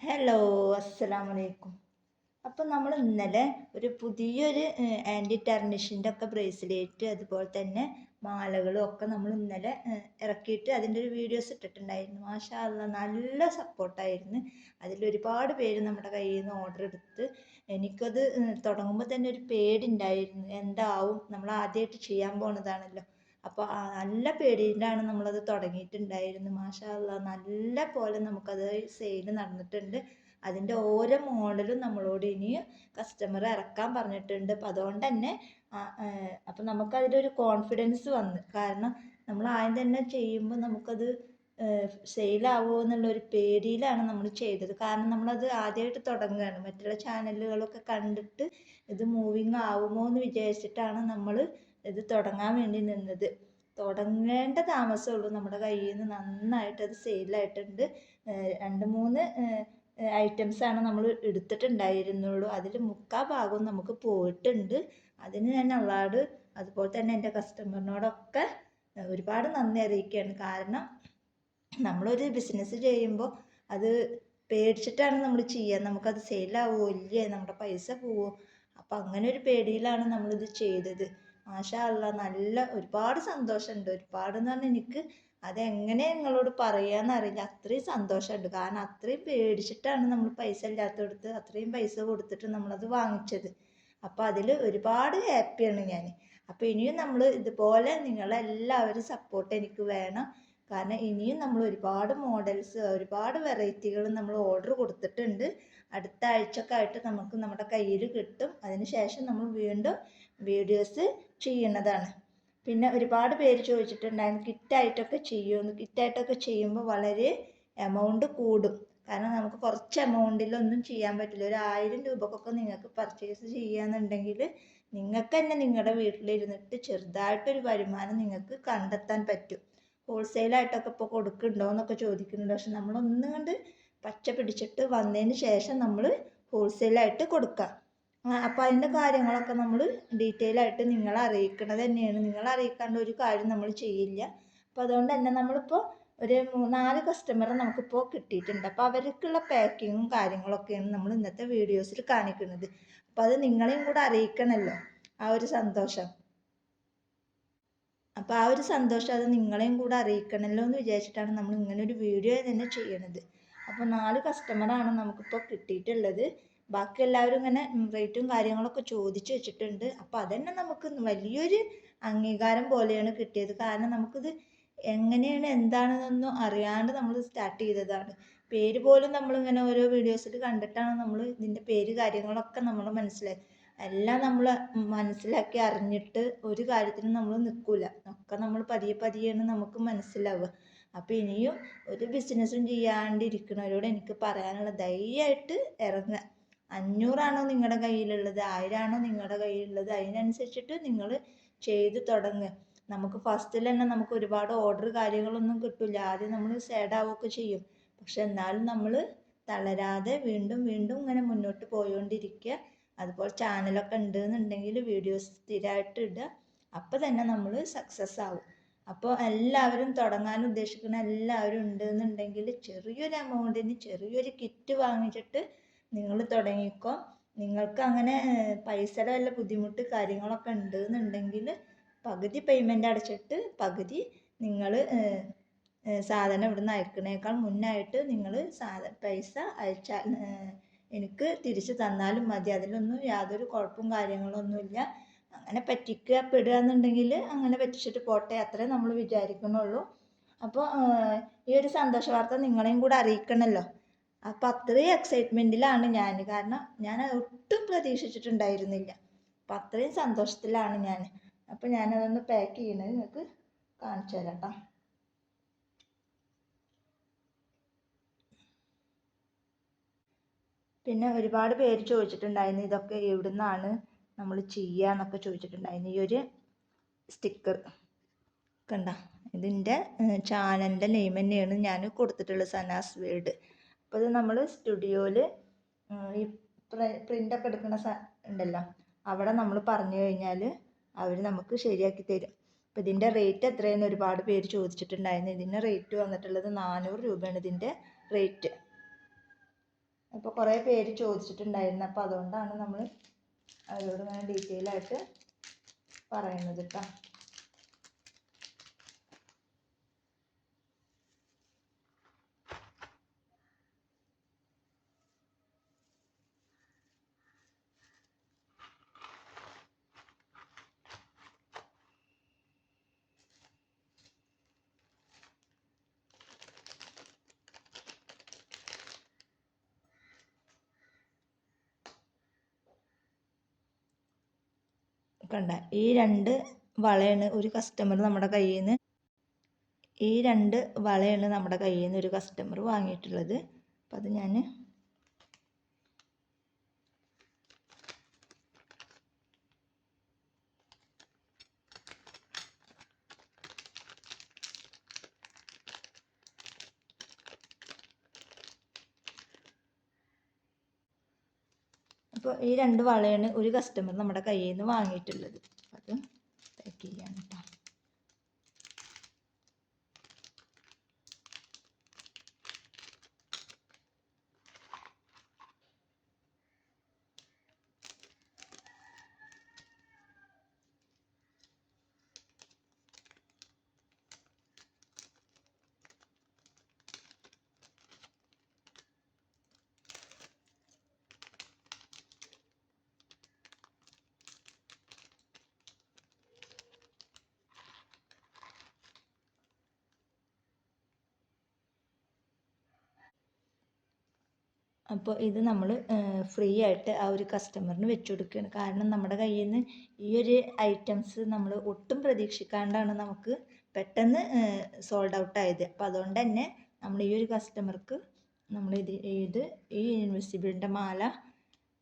Hello, അസ്സലാമലൈക്കും. അപ്പം നമ്മൾ ഇന്നലെ ഒരു പുതിയൊരു ആൻറ്റി ടാർണിഷിൻ്റെ ഒക്കെ ബ്രേസ്ലെറ്റ് അതുപോലെ തന്നെ മാലകളും ഒക്കെ നമ്മൾ ഇന്നലെ ഇറക്കിയിട്ട് അതിൻ്റെ ഒരു വീഡിയോസ് ഇട്ടിട്ടുണ്ടായിരുന്നു. മാഷാ അല്ലാ, നല്ല സപ്പോർട്ടായിരുന്നു. അതിലൊരുപാട് പേര് നമ്മുടെ കയ്യിൽ നിന്ന് ഓർഡർ എടുത്ത് എനിക്കത് തുടങ്ങുമ്പോൾ തന്നെ ഒരു പേടിയുണ്ടായിരുന്നു. എന്താവും, നമ്മൾ ആദ്യമായിട്ട് ചെയ്യാൻ പോണതാണല്ലോ. അപ്പോൾ നല്ല പേടിയിലാണ് നമ്മളത് തുടങ്ങിയിട്ടുണ്ടായിരുന്നു. മാഷാ അല്ലാ, നല്ല പോലെ നമുക്കത് സെയിൽ നടന്നിട്ടുണ്ട്. അതിൻ്റെ ഓരോ മോഡലും നമ്മളോട് ഇനിയും കസ്റ്റമർ ഇറക്കാൻ പറഞ്ഞിട്ടുണ്ട്. അപ്പം അതുകൊണ്ട് തന്നെ അപ്പം നമുക്കതിലൊരു കോൺഫിഡൻസ് വന്ന്. കാരണം നമ്മൾ ആദ്യം തന്നെ ചെയ്യുമ്പോൾ നമുക്കത് സെയിലാവുമോ എന്നുള്ളൊരു പേടിയിലാണ് നമ്മൾ ചെയ്തത്. കാരണം നമ്മളത് ആദ്യമായിട്ട് തുടങ്ങുകയാണ്. മറ്റുള്ള ചാനലുകളൊക്കെ കണ്ടിട്ട് ഇത് മൂവിങ് ആവുമോ എന്ന് വിചാരിച്ചിട്ടാണ് നമ്മൾ ഇത് തുടങ്ങാൻ വേണ്ടി നിന്നത്. തുടങ്ങേണ്ട താമസമുള്ളൂ. നമ്മുടെ കയ്യിൽ നിന്ന് നന്നായിട്ട് അത് സെയിലായിട്ടുണ്ട്. 2-3 ഐറ്റംസാണ് നമ്മൾ എടുത്തിട്ടുണ്ടായിരുന്നുള്ളൂ. അതിൽ 3/4 ഭാഗവും നമുക്ക് പോയിട്ടുണ്ട്. അതിന് ഞാൻ അവാർഡ് അതുപോലെ തന്നെ എൻ്റെ കസ്റ്റമറിനോടൊക്കെ ഒരുപാട് നന്ദി അറിയിക്കുകയാണ്. കാരണം നമ്മളൊരു ബിസിനസ് ചെയ്യുമ്പോൾ അത് പേടിച്ചിട്ടാണ് നമ്മൾ ചെയ്യുക. നമുക്കത് സെയിലാവുമോ ഇല്ലേ, നമ്മുടെ പൈസ പോവോ, അപ്പം അങ്ങനെ ഒരു പേടിയിലാണ് നമ്മളിത് ചെയ്തത്. മാഷാ അല്ലാ, നല്ല ഒരുപാട് സന്തോഷമുണ്ട്. ഒരുപാടെന്ന് പറഞ്ഞാൽ എനിക്ക് അതെങ്ങനെ നിങ്ങളോട് പറയാന്നറിയില്ല. അത്രയും സന്തോഷമുണ്ട്. കാരണം അത്രയും പേടിച്ചിട്ടാണ് നമ്മൾ പൈസ ഇല്ലാത്തടുത്ത് അത്രയും പൈസ കൊടുത്തിട്ട് നമ്മളത് വാങ്ങിച്ചത്. അപ്പോൾ അതിൽ ഒരുപാട് ഹാപ്പിയാണ് ഞാൻ. അപ്പോൾ ഇനിയും നമ്മൾ ഇതുപോലെ നിങ്ങളെല്ലാവരും സപ്പോർട്ട് എനിക്ക് വേണം. കാരണം ഇനിയും നമ്മൾ ഒരുപാട് മോഡൽസ് ഒരുപാട് വെറൈറ്റികൾ നമ്മൾ ഓർഡർ കൊടുത്തിട്ടുണ്ട്. അടുത്ത ആഴ്ചയൊക്കെ ആയിട്ട് നമുക്ക് നമ്മുടെ കയ്യിൽ കിട്ടും. അതിന് ശേഷം നമ്മൾ വീണ്ടും വീഡിയോസ് ചെയ്യുന്നതാണ്. പിന്നെ ഒരുപാട് പേര് ചോദിച്ചിട്ടുണ്ടായിരുന്നു കിറ്റായിട്ടൊക്കെ ചെയ്യുമെന്ന്. കിറ്റായിട്ടൊക്കെ ചെയ്യുമ്പോൾ വളരെ എമൗണ്ട് കൂടും. കാരണം നമുക്ക് കുറച്ച് എമൗണ്ടിലൊന്നും ചെയ്യാൻ പറ്റില്ല. ഒരു 1000 രൂപക്കൊക്കെ നിങ്ങൾക്ക് പർച്ചേസ് ചെയ്യാന്നുണ്ടെങ്കിൽ നിങ്ങൾക്ക് തന്നെ നിങ്ങളുടെ വീട്ടിലിരുന്നിട്ട് ചെറുതായിട്ടൊരു വരുമാനം നിങ്ങൾക്ക് കണ്ടെത്താൻ പറ്റും. ഹോൾസെയിലായിട്ടൊക്കെ ഇപ്പോൾ കൊടുക്കുന്നുണ്ടോ എന്നൊക്കെ ചോദിക്കുന്നുണ്ട്. പക്ഷെ നമ്മളൊന്നും കണ്ട് പച്ച പിടിച്ചിട്ട് വന്നതിന് ശേഷം നമ്മൾ ഹോൾസെയിലായിട്ട് കൊടുക്കാം. അപ്പോൾ അതിൻ്റെ കാര്യങ്ങളൊക്കെ നമ്മൾ ഡീറ്റെയിൽ ആയിട്ട് നിങ്ങളെ അറിയിക്കുന്നത് തന്നെയാണ്. നിങ്ങളെ അറിയിക്കാണ്ട് ഒരു കാര്യം നമ്മൾ ചെയ്യില്ല. അപ്പോൾ അതുകൊണ്ട് തന്നെ നമ്മളിപ്പോൾ ഒരു 4 കസ്റ്റമറെ നമുക്കിപ്പോൾ കിട്ടിയിട്ടുണ്ട്. അപ്പോൾ അവർക്കുള്ള പാക്കിങ്ങും കാര്യങ്ങളൊക്കെയാണ് നമ്മൾ ഇന്നത്തെ വീഡിയോസിൽ കാണിക്കുന്നത്. അപ്പോൾ അത് നിങ്ങളെയും കൂടെ അറിയിക്കണമല്ലോ, ആ ഒരു സന്തോഷം. അപ്പോൾ ആ ഒരു സന്തോഷം അത് നിങ്ങളെയും കൂടെ അറിയിക്കണമല്ലോ എന്ന് വിചാരിച്ചിട്ടാണ് നമ്മൾ ഇങ്ങനെ ഒരു വീഡിയോ തന്നെ ചെയ്യണത്. അപ്പോൾ 4 കസ്റ്റമറാണ് നമുക്കിപ്പോൾ കിട്ടിയിട്ടുള്ളത്. ബാക്കി എല്ലാവരും ഇങ്ങനെ റേറ്റും കാര്യങ്ങളൊക്കെ ചോദിച്ചു വെച്ചിട്ടുണ്ട്. അപ്പോൾ അതന്നെ നമുക്ക് വലിയൊരു അംഗീകാരം പോലെയാണ് കിട്ടിയത്. കാരണം നമുക്കിത് എങ്ങനെയാണ് എന്താണെന്നൊന്നും അറിയാണ്ട് നമ്മൾ സ്റ്റാർട്ട് ചെയ്തതാണ്. പേര് പോലും നമ്മളിങ്ങനെ ഓരോ വീഡിയോസിൽ കണ്ടിട്ടാണ് നമ്മൾ ഇതിൻ്റെ പേര് കാര്യങ്ങളൊക്കെ നമ്മൾ മനസ്സിലാക്കി. എല്ലാം നമ്മൾ മനസ്സിലാക്കി അറിഞ്ഞിട്ട് ഒരു കാര്യത്തിനും നമ്മൾ നിൽക്കില്ല. ഒക്കെ നമ്മൾ പതിയെ പതിയെയാണ് നമുക്ക് മനസ്സിലാവുക. അപ്പോൾ ഇനിയും ഒരു ബിസിനസ്സും ചെയ്യാണ്ടിരിക്കുന്നവരോട് എനിക്ക് പറയാനുള്ള ധൈര്യമായിട്ട് ഇറങ്ങുക. 500 ആണോ നിങ്ങളുടെ കയ്യിലുള്ളത്, 1000 ആണോ നിങ്ങളുടെ കയ്യിലുള്ളത്, അതിനനുസരിച്ചിട്ട് നിങ്ങൾ ചെയ്ത് തുടങ്ങുക. നമുക്ക് ഫസ്റ്റിൽ തന്നെ നമുക്ക് ഒരുപാട് ഓർഡർ കാര്യങ്ങളൊന്നും കിട്ടില്ല. ആദ്യം നമ്മൾ സാഡാവുകയൊക്കെ ചെയ്യും. പക്ഷെ എന്നാലും നമ്മൾ തളരാതെ വീണ്ടും വീണ്ടും ഇങ്ങനെ മുന്നോട്ട് പോയോണ്ടിരിക്കുക. അതുപോലെ ചാനലൊക്കെ ഉണ്ടെന്നുണ്ടെങ്കിൽ വീഡിയോസ് സ്ഥിരമായിട്ട് ഇടുക. അപ്പോൾ തന്നെ നമ്മൾ സക്സസ് ആവും. അപ്പോൾ എല്ലാവരും തുടങ്ങാൻ ഉദ്ദേശിക്കുന്ന എല്ലാവരും ഉണ്ടെന്നുണ്ടെങ്കിൽ ചെറിയൊരു എമൗണ്ടിന് ചെറിയൊരു കിറ്റ് വാങ്ങിച്ചിട്ട് നിങ്ങൾ തുടങ്ങിക്കോ. നിങ്ങൾക്ക് അങ്ങനെ പൈസയുടെ വല്ല ബുദ്ധിമുട്ട് കാര്യങ്ങളൊക്കെ ഉണ്ടെന്നുണ്ടെങ്കിൽ പകുതി പേയ്മെൻ്റ് അടച്ചിട്ട് പകുതി നിങ്ങൾ സാധനം ഇവിടുന്ന് അയക്കുന്നേക്കാൾ മുന്നായിട്ട് നിങ്ങൾ പൈസ അയച്ചാൽ എനിക്ക് തിരിച്ച് തന്നാലും മതി. അതിലൊന്നും യാതൊരു കുഴപ്പവും കാര്യങ്ങളൊന്നുമില്ല. അങ്ങനെ പറ്റിക്കപ്പെടുക എന്നുണ്ടെങ്കിൽ അങ്ങനെ പറ്റിച്ചിട്ട് പോട്ടെ, അത്രേ നമ്മൾ വിചാരിക്കുന്നുള്ളൂ. അപ്പോൾ ഈ ഒരു സന്തോഷ വാർത്ത നിങ്ങളെയും കൂടെ അറിയിക്കണമല്ലോ. അപ്പം അത്രയും എക്സൈറ്റ്മെൻറ്റിലാണ് ഞാൻ. കാരണം ഞാൻ ഒട്ടും പ്രതീക്ഷിച്ചിട്ടുണ്ടായിരുന്നില്ല. അപ്പം അത്രയും സന്തോഷത്തിലാണ് ഞാൻ. അപ്പം ഞാനതൊന്ന് പാക്ക് ചെയ്യണത് നിങ്ങൾക്ക് കാണിച്ചു തരാം കേട്ടോ. പിന്നെ ഒരുപാട് പേര് ചോദിച്ചിട്ടുണ്ടായിരുന്നു ഇതൊക്കെ എവിടുന്നാണ് നമ്മൾ ചെയ്യുക എന്നൊക്കെ ചോദിച്ചിട്ടുണ്ടായിരുന്നു. ഈ ഒരു സ്റ്റിക്കർ കണ്ട, ഇതിൻ്റെ ചാനലിൻ്റെ നെയിം തന്നെയാണ് ഞാൻ കൊടുത്തിട്ടുള്ളത്, സനാസ് വേൾഡ്. അപ്പോൾ ഇത് നമ്മൾ സ്റ്റുഡിയോയിൽ ഈ പ്രിൻ്റൊക്കെ എടുക്കുന്ന ഉണ്ടല്ലോ, അവിടെ നമ്മൾ പറഞ്ഞു കഴിഞ്ഞാൽ അവർ നമുക്ക് ശരിയാക്കി തരും. അപ്പോൾ ഇതിൻ്റെ റേറ്റ് എത്രയെന്ന് ഒരുപാട് പേര് ചോദിച്ചിട്ടുണ്ടായിരുന്നു. ഇതിൻ്റെ റേറ്റ് വന്നിട്ടുള്ളത് 400 രൂപയാണ് ഇതിൻ്റെ റേറ്റ്. അപ്പോൾ കുറേ പേര് ചോദിച്ചിട്ടുണ്ടായിരുന്നു. അപ്പോൾ അതുകൊണ്ടാണ് നമ്മൾ അവരോട് ഇങ്ങനെ ഡീറ്റെയിൽ ആയിട്ട് പറയുന്നത് കേട്ടോ. കണ്ട ഈ 2 വളയാണ് ഒരു കസ്റ്റമർ നമ്മുടെ കയ്യിൽ നിന്ന് ഒരു കസ്റ്റമർ വാങ്ങിയിട്ടുള്ളത്. അപ്പം അത് ഞാൻ അപ്പോൾ ഈ 2 വളയാണ് ഒരു കസ്റ്റമർ നമ്മുടെ കയ്യിൽ നിന്ന് വാങ്ങിയിട്ടുള്ളത്. അത് പാക്ക് ചെയ്യാൻ കേട്ടോ. അപ്പോൾ ഇത് നമ്മൾ ഫ്രീ ആയിട്ട് ആ ഒരു കസ്റ്റമറിന് വെച്ച് കൊടുക്കുകയാണ്. കാരണം നമ്മുടെ കയ്യിൽ നിന്ന് ഈ ഒരു ഐറ്റംസ് നമ്മൾ ഒട്ടും പ്രതീക്ഷിക്കാണ്ടാണ് നമുക്ക് പെട്ടെന്ന് സോൾഡ് ഔട്ട് ആയത്. അപ്പോൾ അതുകൊണ്ട് തന്നെ നമ്മൾ ഈ ഒരു കസ്റ്റമർക്ക് നമ്മൾ ഈ ഇൻവിസിബിളിൻ്റെ മാല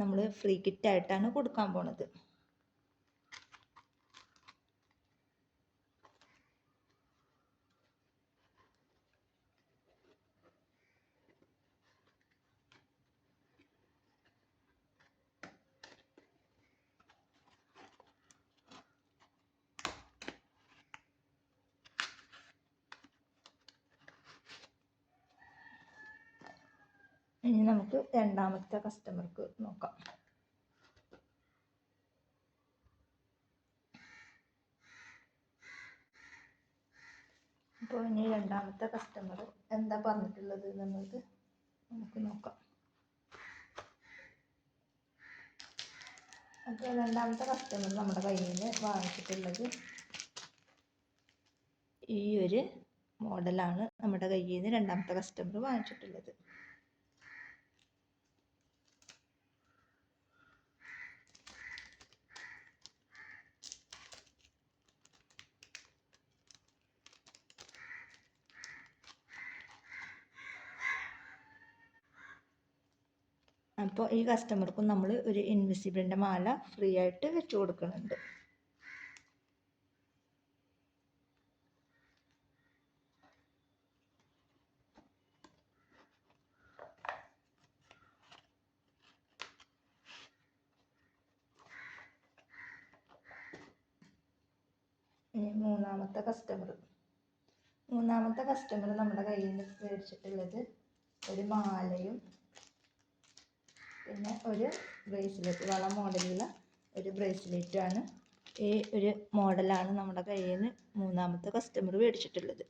നമ്മൾ ഫ്രീ കിറ്റായിട്ടാണ് കൊടുക്കാൻ പോണത്. ഇനി നമുക്ക് രണ്ടാമത്തെ കസ്റ്റമർക്ക് നോക്കാം. അപ്പോൾ ഇനി രണ്ടാമത്തെ കസ്റ്റമർ എന്താ പറഞ്ഞിട്ടുള്ളത് എന്നുള്ളത് നമുക്ക് നോക്കാം. അപ്പോൾ രണ്ടാമത്തെ കസ്റ്റമർ നമ്മുടെ കയ്യിൽ നിന്ന് വാങ്ങിച്ചിട്ടുള്ളത് ഈ ഒരു മോഡലാണ് നമ്മുടെ കയ്യിൽ നിന്ന് രണ്ടാമത്തെ കസ്റ്റമർ വാങ്ങിച്ചിട്ടുള്ളത്. അപ്പോൾ ഈ കസ്റ്റമർക്കും നമ്മൾ ഒരു ഇൻവിസിബിളിൻ്റെ മാല ഫ്രീ ആയിട്ട് വെച്ച് കൊടുക്കുന്നുണ്ട്. മൂന്നാമത്തെ കസ്റ്റമർ നമ്മുടെ കയ്യിൽ നിന്ന് മേടിച്ചിട്ടുള്ളത് ഒരു മാലയും പിന്നെ ഒരു ബ്രേസ്ലെറ്റ്, വള മോഡലുള്ള ഒരു ബ്രേസ്ലെറ്റുമാണ്. ഈ ഒരു മോഡലാണ് നമ്മുടെ കയ്യിൽ നിന്ന് മൂന്നാമത്തെ കസ്റ്റമർ മേടിച്ചിട്ടുള്ളത്.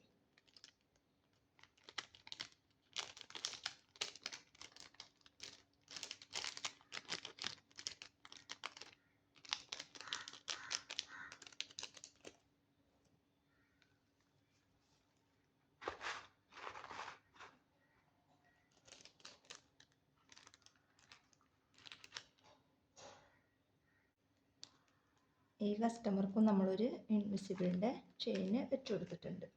ഈ കസ്റ്റമർക്കും നമ്മളൊരു ഇൻവിസിബിളിൻ്റെ ചെയിന് വെച്ച് കൊടുത്തിട്ടുണ്ട്.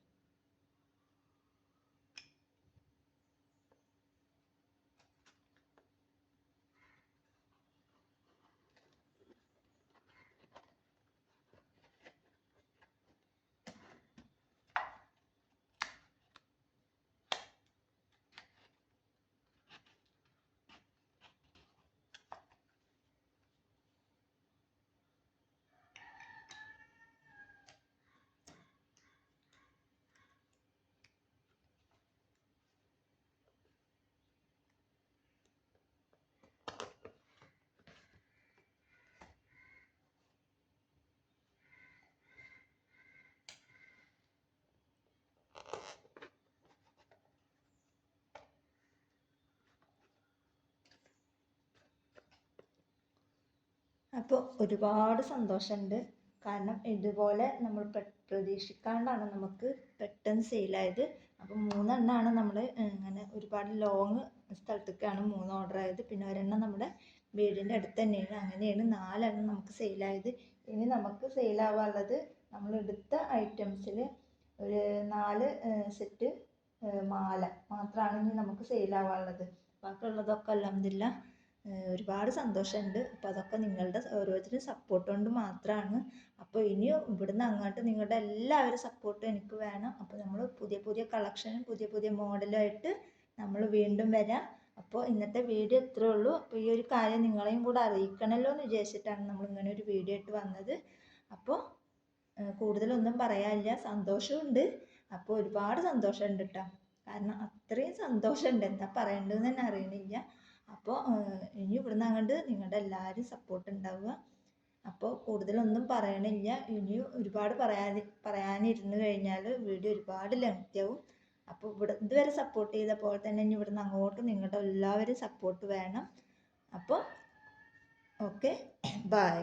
അപ്പോൾ ഒരുപാട് സന്തോഷമുണ്ട്. കാരണം ഇതുപോലെ നമ്മൾ പ്രതീക്ഷിക്കാണ്ടാണ് നമുക്ക് പെട്ടെന്ന് സെയിലായത്. അപ്പോൾ 3 എണ്ണമാണ് നമ്മൾ ഇങ്ങനെ ഒരുപാട് ലോങ് സ്ഥലത്തേക്കാണ് 3 ഓർഡർ ആയത്. പിന്നെ ഒരെണ്ണം നമ്മുടെ വീടിൻ്റെ അടുത്ത് തന്നെയാണ്. അങ്ങനെയാണ് 4 എണ്ണം നമുക്ക് സെയിലായത്. ഇനി നമുക്ക് സെയിലാവാനുള്ളത് നമ്മൾ എടുത്ത ഐറ്റംസിൽ ഒരു 4 സെറ്റ് മാല മാത്രമാണ് ഇനി നമുക്ക് സെയിലാവാനുള്ളത്. ബാക്കിയുള്ളതൊക്കെ അൽഹംദുലില്ലാ ഒരുപാട് സന്തോഷമുണ്ട്. അപ്പോൾ അതൊക്കെ നിങ്ങളുടെ ഓരോരുത്തരും സപ്പോർട്ട് കൊണ്ട് മാത്രമാണ്. അപ്പോൾ ഇനിയും ഇവിടുന്ന് അങ്ങോട്ട് നിങ്ങളുടെ എല്ലാവരും സപ്പോർട്ടും എനിക്ക് വേണം. അപ്പോൾ നമ്മൾ പുതിയ പുതിയ കളക്ഷനും പുതിയ പുതിയ മോഡലുമായിട്ട് നമ്മൾ വീണ്ടും വരാം. അപ്പോൾ ഇന്നത്തെ വീഡിയോ ഇത്രേ ഉള്ളൂ. അപ്പോൾ ഈ ഒരു കാര്യം നിങ്ങളെയും കൂടെ അറിയിക്കണമല്ലോ എന്ന് വിചാരിച്ചിട്ടാണ് നമ്മൾ ഇങ്ങനെ ഒരു വീഡിയോ ഇട്ട് വന്നത്. അപ്പോൾ കൂടുതലൊന്നും പറയാനില്ല, സന്തോഷമുണ്ട്. അപ്പോൾ ഒരുപാട് സന്തോഷമുണ്ട് കേട്ടോ. കാരണം അത്രയും സന്തോഷമുണ്ട്, എന്താ പറയേണ്ടതെന്ന് തന്നെ അറിയണില്ല. അപ്പോൾ ഇനി ഇവിടുന്ന് അങ്ങോട്ട് നിങ്ങളുടെ എല്ലാവരും സപ്പോർട്ട് ഉണ്ടാവുക. അപ്പോൾ കൂടുതലൊന്നും പറയണില്ല. ഇനിയും ഒരുപാട് പറയാനിരുന്ന് കഴിഞ്ഞാൽ വീഡിയോ ഒരുപാട് ലെങ്തി ആവും. അപ്പോൾ ഇതുവരെ സപ്പോർട്ട് ചെയ്ത പോലെ തന്നെ ഇനി ഇവിടുന്ന് അങ്ങോട്ട് നിങ്ങളുടെ എല്ലാവരും സപ്പോർട്ട് വേണം. അപ്പോൾ ഓക്കെ, ബൈ.